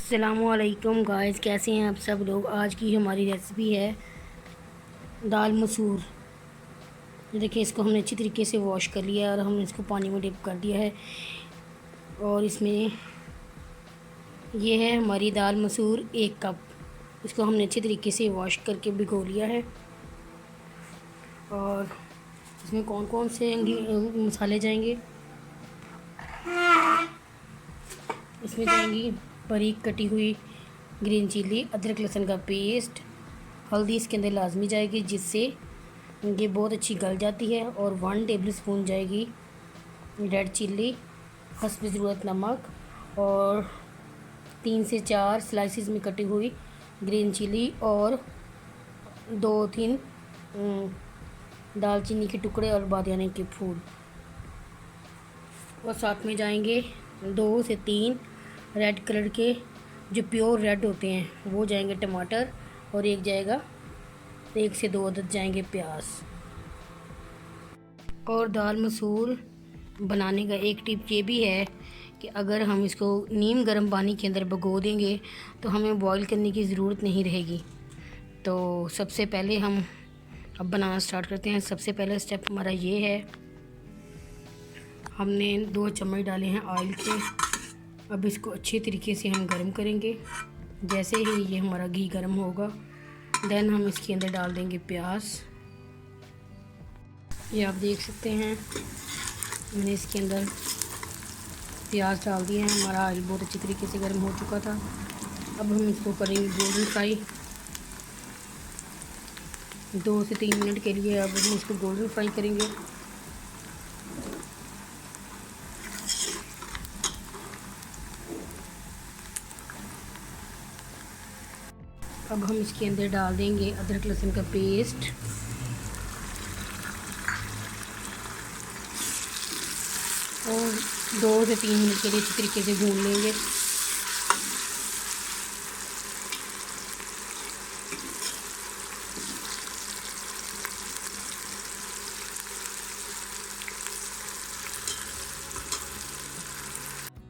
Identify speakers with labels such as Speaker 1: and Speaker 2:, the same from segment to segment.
Speaker 1: अस्सलामुअलैकुम गाइस, कैसे हैं आप सब लोग। आज की हमारी रेसिपी है दाल मसूर। देखिए, इसको हमने अच्छी तरीके से वॉश कर लिया है और हमने इसको पानी में डिप कर दिया है। और इसमें ये है हमारी दाल मसूर 1 कप। इसको हमने अच्छी तरीके से वॉश करके भिगो लिया है। और इसमें कौन कौन से मसाले जाएंगे, इसमें जाएंगी बारीक कटी हुई ग्रीन चिली, अदरक लहसुन का पेस्ट, हल्दी इसके अंदर लाजमी जाएगी जिससे ये बहुत अच्छी गल जाती है। और 1 टेबल स्पून जाएगी रेड चिल्ली, हस्ब ज़रूरत नमक, और 3 से 4 स्लाइसिस में कटी हुई ग्रीन चिली, और 2-3 दालचीनी के टुकड़े और बादियाने के फूल। और साथ में जाएंगे 2 से 3 रेड कलर के जो प्योर रेड होते हैं वो जाएंगे टमाटर, और एक जाएगा 1 से 2 अदद जाएंगे प्याज। और दाल मसूर बनाने का एक टिप ये भी है कि अगर हम इसको नीम गर्म पानी के अंदर भिगो देंगे तो हमें बॉईल करने की ज़रूरत नहीं रहेगी। तो सबसे पहले हम अब बनाना स्टार्ट करते हैं। सबसे पहला स्टेप हमारा ये है, हमने 2 चम्मच डाले हैं ऑयल के। अब इसको अच्छे तरीके से हम गर्म करेंगे। जैसे ही ये हमारा घी गर्म होगा देन हम इसके अंदर डाल देंगे प्याज। ये आप देख सकते हैं मैंने इसके अंदर प्याज डाल दिए हैं। हमारा ऑयल बहुत अच्छी तरीके से गर्म हो चुका था। अब हम इसको करेंगे गोल्डन फ्राई 2 से 3 मिनट के लिए। अब हम इसको गोल्डन फ्राई करेंगे। अब हम इसके अंदर डाल देंगे अदरक लहसुन का पेस्ट, और 2 से 3 मिनट के लिए अच्छी तरीके से भून लेंगे।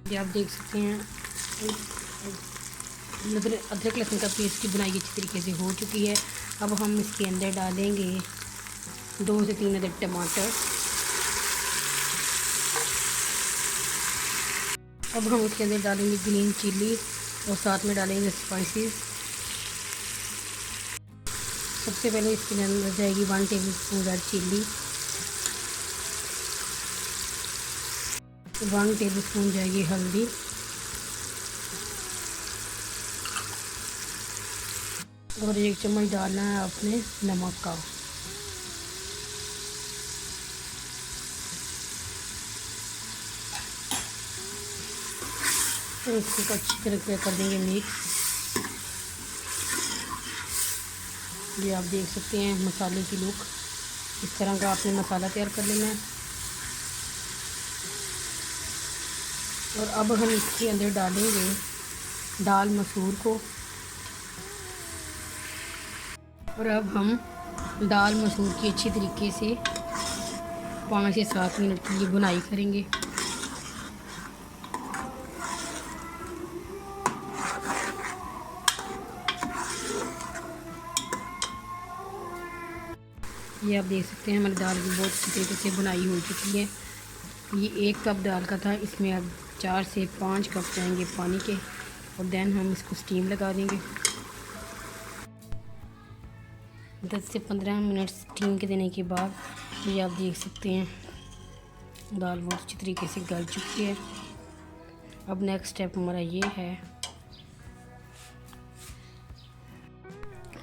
Speaker 1: ये आप देख सकते हैं अदरक लहसुन का पेस्ट की बनाई अच्छी तरीके से हो चुकी है। अब हम इसके अंदर डालेंगे 2 से 3 अदद टमाटर। अब हम इसके अंदर डालेंगे ग्रीन चिली और साथ में डालेंगे स्पाइसेस। सबसे पहले इसके अंदर जाएगी 1 table spoon red chilli, 1 table spoon जाएगी हल्दी, और 1 चम्मच डालना है आपने नमक का। तो इसको अच्छी तरह से कर देंगे मिक्स। ये आप देख सकते हैं मसाले की लुक, इस तरह का आपने मसाला तैयार कर लेना है। और अब हम इसके अंदर डालेंगे दाल मसूर को। और अब हम दाल मसूर की अच्छी तरीके से 5 से 7 मिनट के लिए भुनाई करेंगे। ये आप देख सकते हैं हमारी दाल की बहुत अच्छी तरीके से भुनाई हो चुकी है। ये 1 कप दाल का था, इसमें अब 4 से 5 कप जाएंगे पानी के, और देन हम इसको स्टीम लगा देंगे। 10 से 15 मिनट स्टीम के देने के बाद ये आप देख सकते हैं दाल बहुत अच्छी तरीके से गल चुकी है। अब नेक्स्ट स्टेप हमारा ये है,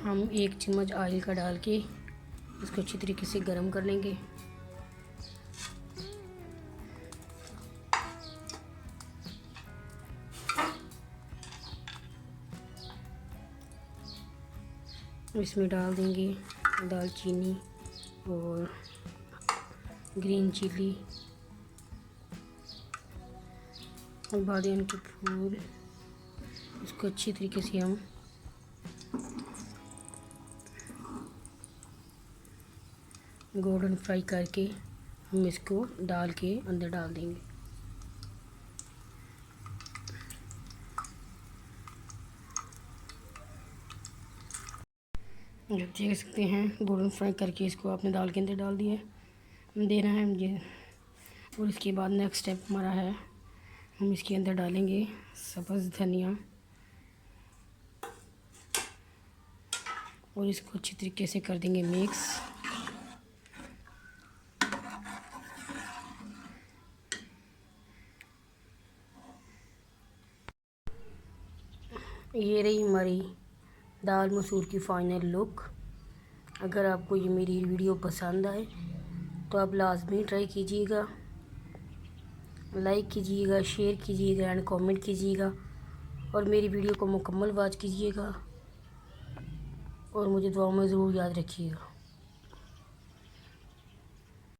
Speaker 1: हम 1 चम्मच ऑयल का डाल के इसको अच्छी तरीके से गरम कर लेंगे। इसमें डाल देंगे दालचीनी और ग्रीन चिली और बादियान के फूल। इसको अच्छी तरीके से हम गोल्डन फ्राई करके हम इसको दाल के अंदर डाल देंगे। जब देख सकते हैं गोल्डन फ्राई करके इसको आपने दाल के अंदर डाल दिया देना है मुझे। और इसके बाद नेक्स्ट स्टेप हमारा है, हम इसके अंदर डालेंगे सब्ज़ धनिया और इसको अच्छी तरीके से कर देंगे मिक्स। ये रही हमारी दाल मसूर की फ़ाइनल लुक। अगर आपको ये मेरी वीडियो पसंद आए तो आप लाजमी ट्राई कीजिएगा, लाइक कीजिएगा, शेयर कीजिएगा एंड कमेंट कीजिएगा और मेरी वीडियो को मुकम्मल वॉच कीजिएगा और मुझे दुआओं में ज़रूर याद रखिएगा।